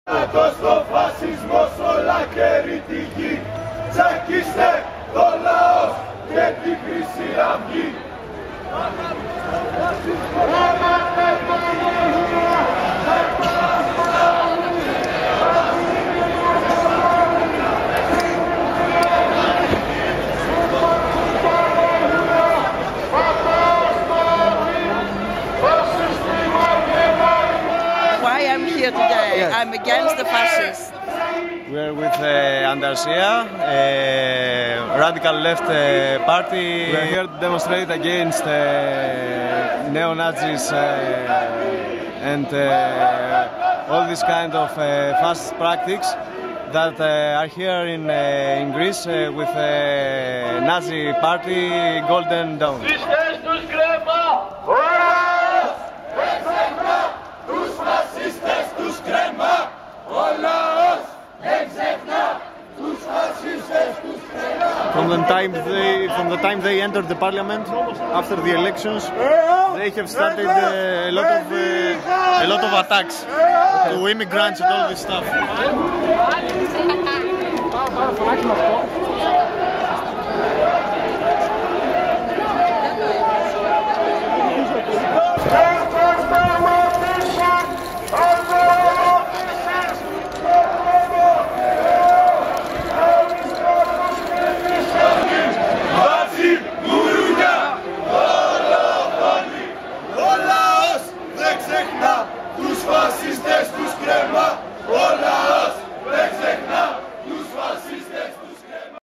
Στο φασισμό σ' όλα καιρή τη γη. Τσακίστε το λαό και τη Χρυσή Αυγή. Why I'm here today? Yes. I'm against the fascists. We're with Andalusia, a radical left party. We're here to demonstrate against neo-Nazis and all this kind of fascist practices that are here in Greece with Nazi party Golden Dawn. From the time they entered the parliament after the elections, they have started a lot of attacks to immigrants and all this stuff.